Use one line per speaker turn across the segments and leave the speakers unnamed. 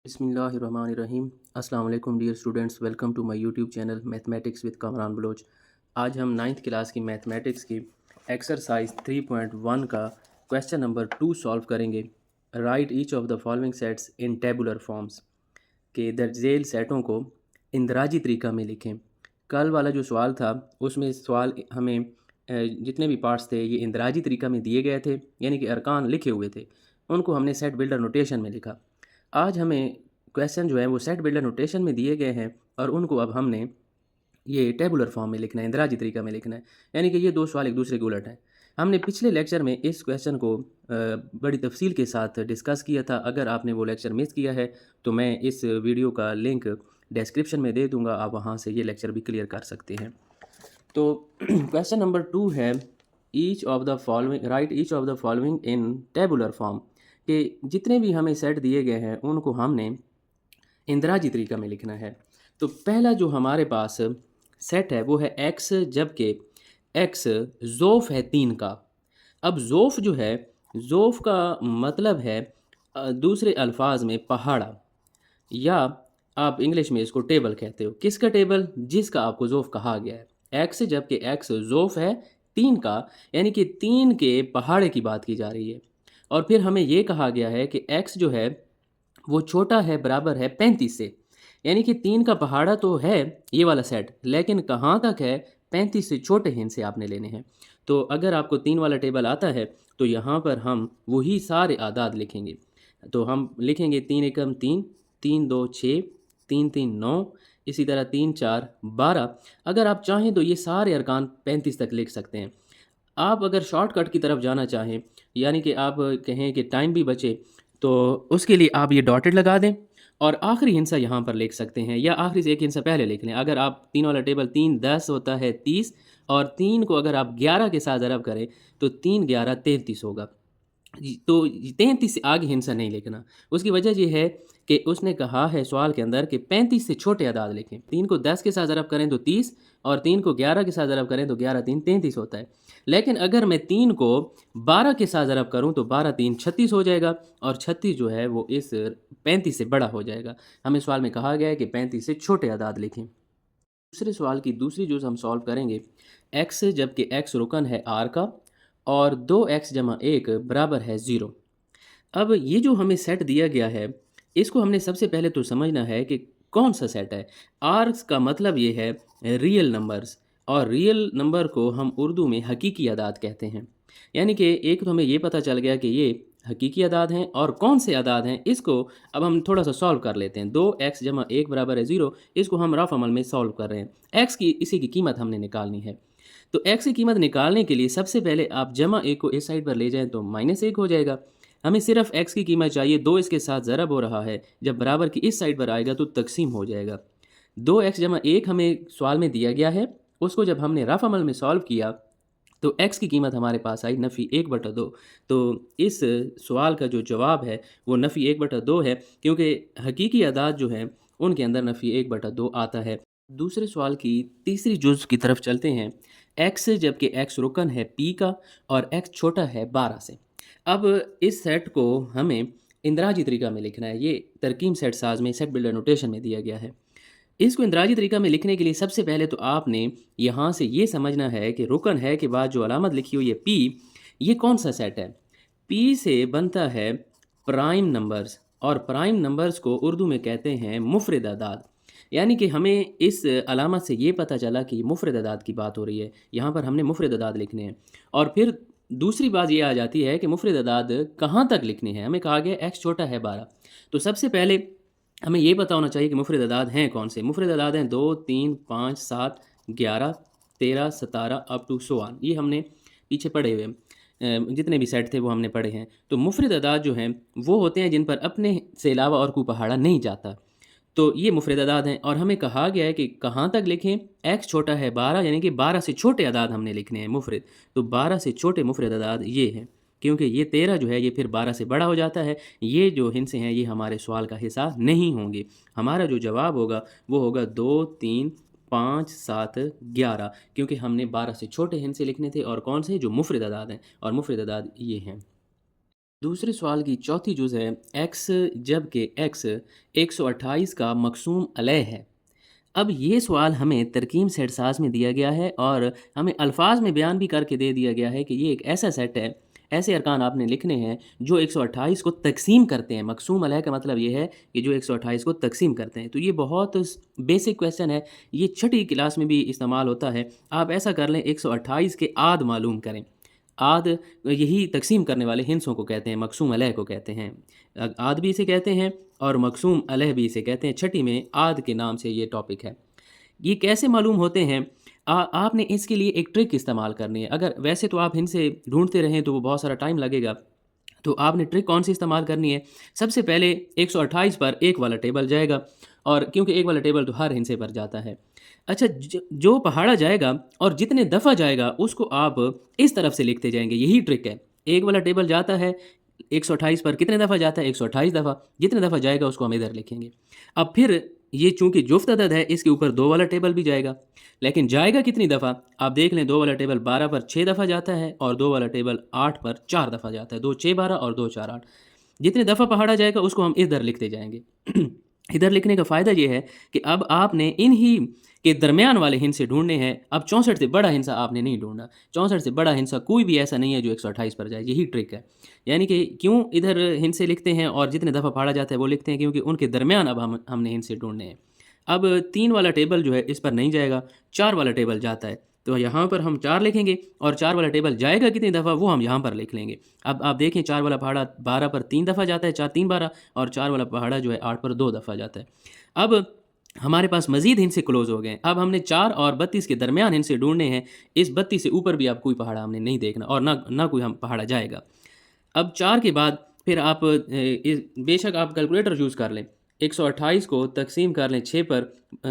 बिस्मिल्लाहिर्रहमानिर्रहीम। अस्सलाम वालेकुम dear students, welcome to my YouTube channel mathematics with Kamran Baloch. आज हम 9th क्लास की मैथमेटिक्स की एक्सरसाइज 3.1 का क्वेश्चन नंबर 2 सॉल्व करेंगे। Right each of the following sets in tabular forms, के दर्जेल सेटों को इंदराजी तरीका में लिखें। कल वाला जो सवाल था उसमें सवाल हमें जितने भी पार्ट्स थे ये इंदराजी तरीका में दिए गए थे, यानी कि अरकान लिखे हुए थे, उनको हमने सेट बिल्डर नोटेशन में लिखा। आज हमें क्वेश्चन जो है वो सेट बिल्डर नोटेशन में दिए गए हैं और उनको अब हमने ये टेबुलर फॉर्म में लिखना है, इंदराजी तरीका में लिखना है, यानी कि ये दो सवाल एक दूसरे के उलट हैं। हमने पिछले लेक्चर में इस क्वेश्चन को बड़ी तफसील के साथ डिस्कस किया था। अगर आपने वो लेक्चर मिस किया है तो मैं इस वीडियो का लिंक डिस्क्रिप्शन में दे दूंगा, आप वहाँ से ये लेक्चर भी क्लियर कर सकते हैं। तो क्वेश्चन नंबर 2 है each of the following, right each of the following in tabular form, कि जितने भी हमें सेट दिए गए हैं उनको हमने इंदराजी तरीका में लिखना है। तो पहला जो हमारे पास सेट है वो है एक्स, जबकि एक्स ज़ोफ़ है 3 का। अब ज़ोफ़ जो है, ज़ोफ़ का मतलब है दूसरे अल्फाज में पहाड़ा, या आप इंग्लिश में इसको टेबल कहते हो। किसका टेबल? जिसका आपको ज़ोफ़ कहा गया है। एक्स, जबकि एक्स ज़ोफ़ है 3 का, यानी कि 3 के पहाड़े की बात की जा रही है। और फिर हमें ये कहा गया है कि एक्स जो है वो छोटा है, बराबर है 35 से, यानी कि 3 का पहाड़ा तो है ये वाला सेट, लेकिन कहाँ तक है? 35 से छोटे हिस्से से आपने लेने हैं। तो अगर आपको 3 वाला टेबल आता है तो यहाँ पर हम वही सारे आदाद लिखेंगे। तो हम लिखेंगे 3 एकम 3, 3 2 6, 3 3 9, इसी तरह 3 4 12। अगर आप चाहें तो ये सारे अरकान 35 तक लिख सकते हैं। आप अगर शॉर्टकट की तरफ जाना चाहें, यानी कि आप कहें कि टाइम भी बचे, तो उसके लिए आप ये डॉटेड लगा दें और आखिरी हिस्सा यहाँ पर लिख सकते हैं, या आखिरी से एक हिस्सा पहले लिख लें। अगर आप 3 वाला टेबल 3 10 होता है 30, और 3 को अगर आप 11 के साथ ज़रब करें तो 3 11 33 होगा। तो 33 से आगे हिंसा नहीं लिखना। उसकी वजह ये है कि उसने कहा है सवाल के अंदर कि 35 से छोटे अदाद लिखें। 3 को 10 के साथ ज़रब करें तो 30, और 3 को 11 के साथ ज़रब करें तो 11 3 33 होता है। लेकिन अगर मैं 3 को 12 के साथ ज़रब करूं तो 12 3 36 हो जाएगा, और 36 जो है वो इस 35 से बड़ा हो जाएगा। हमें सवाल में कहा गया है कि 35 से छोटे अदाद लिखें। दूसरे सवाल की दूसरी जुज़ हम सॉल्व करेंगे। एक्स, जबकि एक्स रुकन है आर का, और 2x जमा 1 बराबर है 0। अब ये जो हमें सेट दिया गया है, इसको हमने सबसे पहले तो समझना है कि कौन सा सेट है। आर का मतलब ये है रियल नंबर्स, और रियल नंबर को हम उर्दू में हकीकी अदाद कहते हैं। यानी कि एक तो हमें ये पता चल गया कि ये हकीकी अदाद हैं, और कौन से अदाद हैं इसको अब हम थोड़ा सा सॉल्व कर लेते हैं। 2x जमा 1 बराबर है 0, इसको हम रफ अमल में सॉल्व कर रहे हैं। x की इसी की कीमत हमने निकालनी है। तो x की कीमत निकालने के लिए सबसे पहले आप जमा 1 को इस साइड पर ले जाएं तो -1 हो जाएगा। हमें सिर्फ x की कीमत चाहिए, 2 इसके साथ ज़रब हो रहा है, जब बराबर की इस साइड पर आएगा तो तकसीम हो जाएगा। 2x जमा 1 हमें सवाल में दिया गया है, उसको जब हमने रफ अमल में सॉल्व किया तो x की कीमत हमारे पास आई नफ़ी 1/2। तो इस सवाल का जो जवाब है वो नफ़ी 1/2 है, क्योंकि हकीकी अदाद जो हैं उनके अंदर नफ़ी 1/2 आता है। दूसरे सवाल की तीसरी जुज़ की तरफ चलते हैं। x, जबकि x रुकन है p का, और x छोटा है 12 से। अब इस सेट को हमें इंदराजी तरीका में लिखना है। ये तरकीब सेट साज में, सेट बिल्डर नोटेशन में दिया गया है। इसको इंदराजी तरीका में लिखने के लिए सबसे पहले तो आपने यहाँ से ये समझना है कि रुकन है के बाद जो अलामत लिखी हुई है P, ये कौन सा सेट है। P से बनता है प्राइम नंबर्स, और प्राइम नंबर्स को उर्दू में कहते हैं मुफरद अदाद। यानी कि हमें इस अलामत से ये पता चला कि मुफरद अदाद की बात हो रही है। यहाँ पर हमने मुफरद अदाद लिखने हैं। और फिर दूसरी बात ये आ जाती है कि मुफरद अदाद कहाँ तक लिखने हैं। हमें कहा गया x छोटा है 12, तो सबसे पहले हमें ये पता होना चाहिए कि मुफरद अदाद हैं कौन से। मुफरद अदाद हैं 2 3 5 7 11 13 17 अप टू 100। ये हमने पीछे पढ़े हुए जितने भी सेट थे वो हमने पढ़े हैं। तो मुफरद अदाद जो हैं वो होते हैं जिन पर अपने से अलावा और कोई पहाड़ा नहीं जाता। तो ये मुफरद अदाद हैं, और हमें कहा गया है कि कहाँ तक लिखें। x छोटा है 12, यानी कि 12 से छोटे अदाद हमने लिखने हैं मुफरद। तो 12 से छोटे मुफरद अदाद ये हैं, क्योंकि ये 13 जो है ये फिर 12 से बड़ा हो जाता है। ये जो हिस्से हैं ये हमारे सवाल का हिस्सा नहीं होंगे। हमारा जो जवाब होगा वो होगा 2 3 5 7 11, क्योंकि हमने 12 से छोटे हिस्से लिखने थे, और कौन से जो मुफरद अदाद हैं, और मुफरद अदाद ये हैं। दूसरे सवाल की चौथी जुज़ है x जबकि x 128 का मकसूम अलह है। अब ये सवाल हमें तरकीब सेट साज़ में दिया गया है और हमें अल्फाज में बयान भी करके दे दिया गया है कि ये एक ऐसा सेट है, ऐसे अरकान आपने लिखने हैं जो 128 को तकसीम करते हैं। मकसूम अलह का मतलब ये है कि जो 128 को तकसीम करते हैं। तो ये बहुत बेसिक क्वेश्चन है, ये छठी क्लास में भी इस्तेमाल होता है। आप ऐसा कर लें, 128 के आद मालूम करें। आद यही तकसीम करने वाले हिंसों को कहते हैं, मकसूम अलह को कहते हैं। आद भी इसे कहते हैं और मकसूम अलह भी इसे कहते हैं। छठी में आद के नाम से ये टॉपिक है। ये कैसे मालूम होते हैं? आपने इसके लिए एक ट्रिक इस्तेमाल करनी है। अगर वैसे तो आप इनसे ढूंढते रहें तो वो बहुत सारा टाइम लगेगा, तो आपने ट्रिक कौन सी इस्तेमाल करनी है? सबसे पहले 128 पर एक वाला टेबल जाएगा, और क्योंकि एक वाला टेबल तो हर हिंसे पर जाता है। अच्छा, जो पहाड़ा जाएगा और जितने दफ़ा जाएगा उसको आप इस तरफ से लिखते जाएंगे। यही ट्रिक है। एक वाला टेबल जाता है 128 पर, कितने दफ़ा जाता है? 128 दफ़ा। जितने दफ़ा जाएगा उसको हम इधर लिखेंगे। अब फिर ये चूंकि जुफ्त अदद है, इसके ऊपर 2 वाला टेबल भी जाएगा, लेकिन जाएगा कितनी दफ़ा? आप देख लें, 2 वाला टेबल 12 पर 6 दफ़ा जाता है और 2 वाला टेबल 8 पर 4 दफ़ा जाता है। 2 6 12 और 2 4 8। जितने दफ़ा पहाड़ा जाएगा उसको हम इधर लिखते जाएंगे। इधर लिखने का फ़ायदा ये है कि अब आपने इन ही के दरमियान वाले हिंसे ढूंढने हैं। अब 64 से बड़ा हिंसा आपने नहीं ढूंढना। 64 से बड़ा हिंसा कोई भी ऐसा नहीं है जो 128 पर जाए। यही ट्रिक है। यानी कि क्यों इधर हिंसे लिखते हैं और जितने दफ़ा पहाड़ा जाता है वो लिखते हैं, क्योंकि उनके दरमियान अब हमने हिंसे ढूंढने हैं। अब 3 वाला टेबल जो है इस पर नहीं जाएगा, 4 वाला टेबल जाता है, तो यहाँ पर हम 4 लिखेंगे और 4 वाला टेबल जाएगा कितनी दफ़ा वो हम यहाँ पर लिख लेंगे। अब आप देखें, 4 वाला पहाड़ा 12 पर 3 दफ़ा जाता है, 4 3 12, और 4 वाला पहाड़ा जो है 8 पर 2 दफ़ा जाता है। अब हमारे पास मज़ीद हिंसे क्लोज़ हो गए हैं। अब हमने 4 और 32 के दरमियान हिंसे ढूंढने हैं। इस 32 से ऊपर भी आप कोई पहाड़ा हमने नहीं देखना और ना कोई हम पहाड़ा जाएगा। अब 4 के बाद फिर आप बेशक आप कैलकुलेटर यूज़ कर लें, 128 को तकसीम कर लें 6 पर,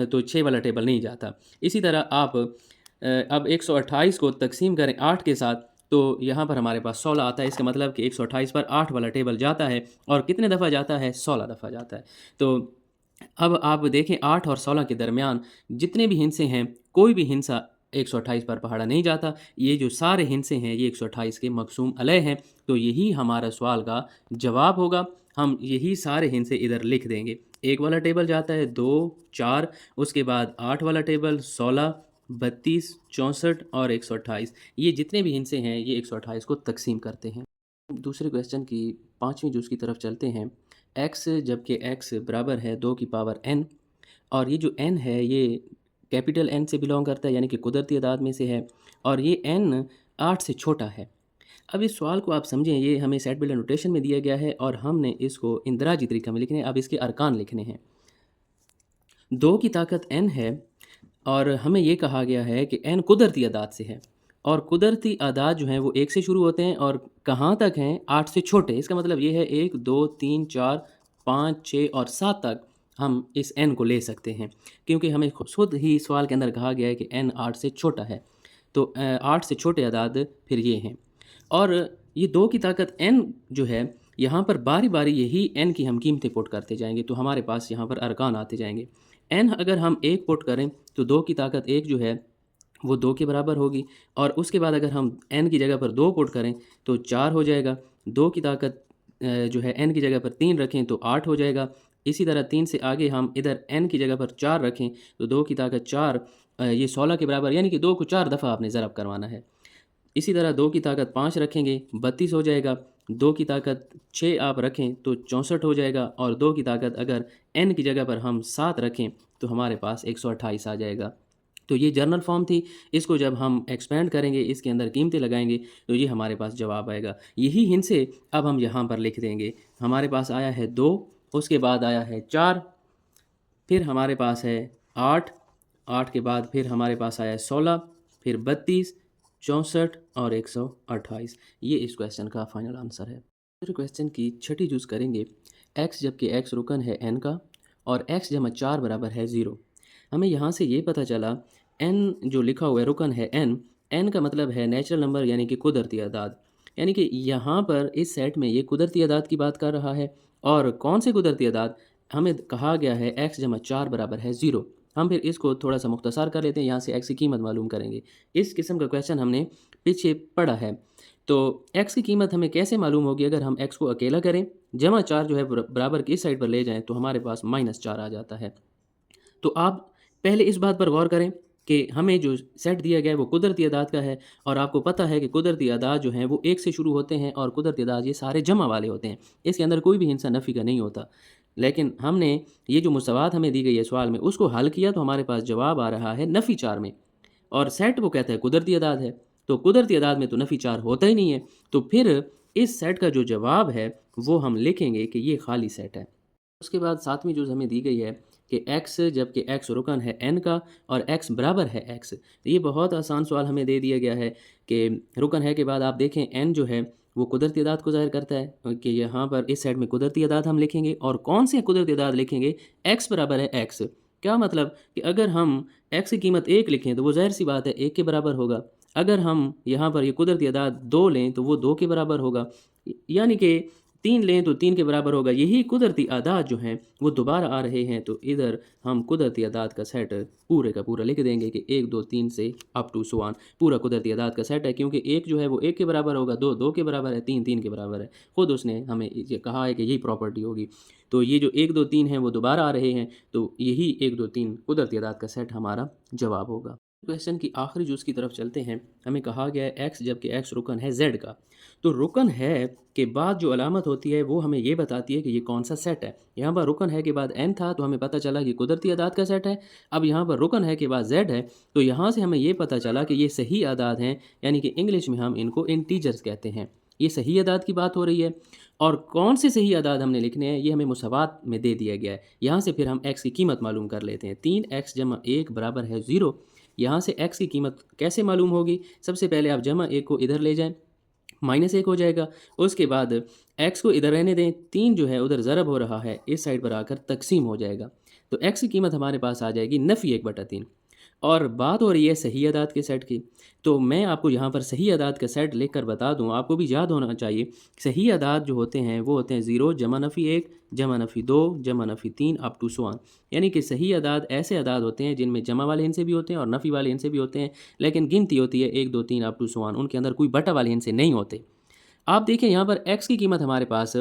तो 6 वाला टेबल नहीं जाता। इसी तरह आप अब 128 को तकसीम करें 8 के साथ, तो यहाँ पर हमारे पास 16 आता है। इसका मतलब कि 128 पर 8 वाला टेबल जाता है, और कितने दफ़ा जाता है? 16 दफ़ा जाता है। तो अब आप देखें, 8 और 16 के दरमियान जितने भी हिंसे हैं, कोई भी हिंसा 128 पर पहाड़ा नहीं जाता। ये जो सारे हिंसे हैं ये 128 के मकसूम अलह हैं। तो यही हमारा सवाल का जवाब होगा। हम यही सारे हिंसे इधर लिख देंगे। एक वाला टेबल जाता है 2 4, उसके बाद 8 वाला टेबल 16 32 64 और 128। ये जितने भी हिंसे हैं ये 128 को तकसीम करते हैं। दूसरे क्वेश्चन की 5वीं जुज़ की तरफ चलते हैं। x जबकि x बराबर है 2 की पावर n, और ये जो n है ये कैपिटल N से बिलोंग करता है, यानी कि कुदरती अदाद में से है, और ये n 8 से छोटा है। अब इस सवाल को आप समझें, ये हमें सेट बिल्डर नोटेशन में दिया गया है और हमने इसको इंदराजी तरीका में लिखने हैं। अब इसके अरकान लिखने हैं। 2 की ताकत n है और हमें ये कहा गया है कि n कुदरती अदाद से है, और कुदरती अदाद जो हैं वो 1 से शुरू होते हैं और कहाँ तक हैं? 8 से छोटे। इसका मतलब ये है 1 2 3 4 5 6 और 7 तक हम इस n को ले सकते हैं, क्योंकि हमें खुद ही सवाल के अंदर कहा गया है कि n 8 से छोटा है। तो 8 से छोटे अदाद फिर ये हैं, और ये 2 की ताकत n जो है, यहाँ पर बारी बारी यही n की हम कीमतें पुट करते जाएंगे, तो हमारे पास यहाँ पर अरकान आते जाएंगे। n अगर हम 1 पुट करें तो 2 की ताकत 1 जो है वो 2 के बराबर होगी, और उसके बाद अगर हम n की जगह पर 2 पुट करें तो 4 हो जाएगा। 2 की ताकत जो है n की जगह पर 3 रखें तो 8 हो जाएगा। इसी तरह 3 से आगे हम इधर n की जगह पर 4 रखें तो 2 की ताकत 4 ये 16 के बराबर, यानी कि 2 को 4 दफ़ा आपने ज़रब करवाना है। इसी तरह 2 की ताकत 5 रखेंगे 32 हो जाएगा। 2 की ताकत 6 आप रखें तो 64 हो जाएगा, और 2 की ताकत अगर n की जगह पर हम 7 रखें तो हमारे पास 128 आ जाएगा। तो ये जर्नल फॉर्म थी। इसको जब हम एक्सपेंड करेंगे, इसके अंदर कीमतें लगाएंगे, तो ये हमारे पास जवाब आएगा। यही हिंसे अब हम यहाँ पर लिख देंगे। हमारे पास आया है 2, उसके बाद आया है 4, फिर हमारे पास है 8, 8 के बाद फिर हमारे पास आया है 16, फिर 32 64 और 128। ये इस क्वेश्चन का फाइनल आंसर है। फिर क्वेश्चन की छठी जुज़ करेंगे। x जबकि x रुकन है n का और x जमा 4 बराबर है 0। हमें यहाँ से ये पता चला n जो लिखा हुआ है रुकन है n का मतलब है नेचुरल नंबर, यानी कि कुदरती अदाद। यानी कि यहाँ पर इस सेट में ये कुदरती अदाद की बात कर रहा है। और कौन से कुदरती अदाद? हमें कहा गया है x जमा 4 बराबर है 0। हम फिर इसको थोड़ा सा मुख्तसर कर लेते हैं, यहाँ से x की कीमत मालूम करेंगे। इस किस्म का क्वेश्चन हमने पीछे पढ़ा है तो x की कीमत हमें कैसे मालूम होगी? अगर हम x को अकेला करें, जमा 4 जो है बराबर की इस साइड पर ले जाएँ तो हमारे पास -4 आ जाता है। तो आप पहले इस बात पर गौर करें कि हमें जो सेट दिया गया है वो कुदरती अदाद का है, और आपको पता है कि कुदरती अदाद जो हैं वो 1 से शुरू होते हैं और कुदरती अदाद ये सारे जमा वाले होते हैं। इसके अंदर कोई भी हिस्सा नफ़ी का नहीं होता। लेकिन हमने ये जो मुसावात हमें दी गई है सवाल में, उसको हल किया तो हमारे पास जवाब आ रहा है नफ़ी 4 में, और सेट वो कहता है कुदरती अदाद है। तो कुदरती अदाद में तो नफ़ी 4 होता ही नहीं है। तो फिर इस सेट का जो जवाब है वो हम लिखेंगे कि ये खाली सेट है। उसके बाद 7वीं चीज़ हमें दी गई है कि x, जबकि x रुकन है n का और x बराबर है x। ये बहुत आसान सवाल हमें दे दिया गया है कि रुकन है के बाद आप देखें n जो है वो कुदरती अदाद को ज़ाहिर करता है, कि यहाँ पर इस साइड में कुदरती अदाद हम लिखेंगे, और कौन से कुदरती अदाद लिखेंगे? x बराबर है x। क्या मतलब कि अगर हम x की कीमत 1 लिखें तो वो ज़ाहिर सी बात है 1 के बराबर होगा। अगर हम यहाँ पर ये कुदरती अदाद 2 लें तो वो 2 के बराबर होगा, यानी कि 3 लें तो 3 के बराबर होगा। यही कुदरती अदाद जो हैं वो दोबारा आ रहे हैं, तो इधर हम कुदरती अदाद का सेट पूरे का पूरा लिख देंगे कि 1 2 3 से अप टू सो ऑन पूरा कुदरती अदाद का सेट है, क्योंकि 1 जो है वो 1 के बराबर होगा, 2 2 के बराबर है, 3 3 के बराबर है। खुद उसने हमें ये कहा है कि यही प्रॉपर्टी होगी। तो ये जो 1 2 3 हैं वो दोबारा आ रहे हैं, तो यही 1 2 3 कुदरती अदाद का सेट हमारा जवाब होगा। क्वेश्चन की आखिरी जुज़ की तरफ चलते हैं। हमें कहा गया है x, जबकि x रुकन है z का। तो रुकन है के बाद जो अलामत होती है वो हमें ये बताती है कि ये कौन सा सेट है। यहाँ पर रुकन है के बाद n था तो हमें पता चला कि कुदरती अदाद का सेट है। अब यहाँ पर रुकन है के बाद z है, तो यहाँ से हमें ये पता चला कि ये सही अदाद हैं, यानी कि इंग्लिश में हम इनको इंटीजर्स कहते हैं। ये सही अदाद की बात हो रही है, और कौन से सही अदाद हमने लिखने हैं ये हमें मुसावात में दे दिया गया है। यहाँ से फिर हम x की कीमत मालूम कर लेते हैं। 3x जमा 1 बराबर है 0। यहाँ से x की कीमत कैसे मालूम होगी? सबसे पहले आप जमा 1 को इधर ले जाएं, -1 हो जाएगा। उसके बाद x को इधर रहने दें, 3 जो है उधर ज़रब हो रहा है, इस साइड पर आकर तकसीम हो जाएगा। तो x की कीमत हमारे पास आ जाएगी नफ़ी 1/3। और बात हो रही है सही अदाद के सेट की, तो मैं आपको यहाँ पर सही अदाद का सेट लिख कर बता दूँ, आपको भी याद होना चाहिए। सही अदाद जो होते हैं वो होते हैं 0 जमा नफ़ी 1 जमा नफ़ी 2 जमा नफ़ी 3 अप टू सो ऑन। यानी कि सही अदाद ऐसे अदाद होते हैं जिनमें जमा वाले हिस्से भी होते हैं और नफ़ी वाले हिस्से भी होते हैं, लेकिन गिनती होती है 1 2 3 अप टू सो ऑन, उनके अंदर कोई बटा वाले हिस्से नहीं होते। आप देखें यहाँ पर x की कीमत हमारे पास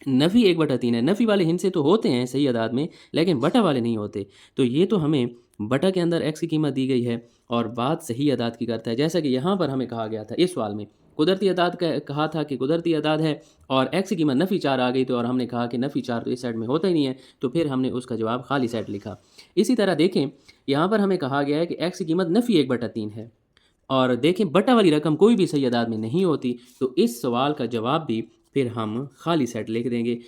नफ़ी 1/3 है। नफ़ी वाले हिस्से तो होते हैं सही अदाद में, लेकिन बटा वाले नहीं होते। तो ये तो हमें बटा के अंदर x की कीमत दी गई है और बात सही अदाद की करता है। जैसा कि यहाँ पर हमें कहा गया था इस सवाल में, कुदरती अदाद का कहा था कि कुदरती अदाद है और x की कीमत नफ़ी 4 आ गई, तो और हमने कहा कि नफ़ी 4 तो इस साइड में होता ही नहीं है, तो फिर हमने उसका जवाब खाली सेट लिखा। इसी तरह देखें यहाँ पर हमें कहा गया है कि x की कीमत नफ़ी 1/3 है, और देखें बटा वाली रकम कोई भी सही अदाद में नहीं होती, तो इस सवाल का जवाब भी फिर हम खाली सेट लिख देंगे।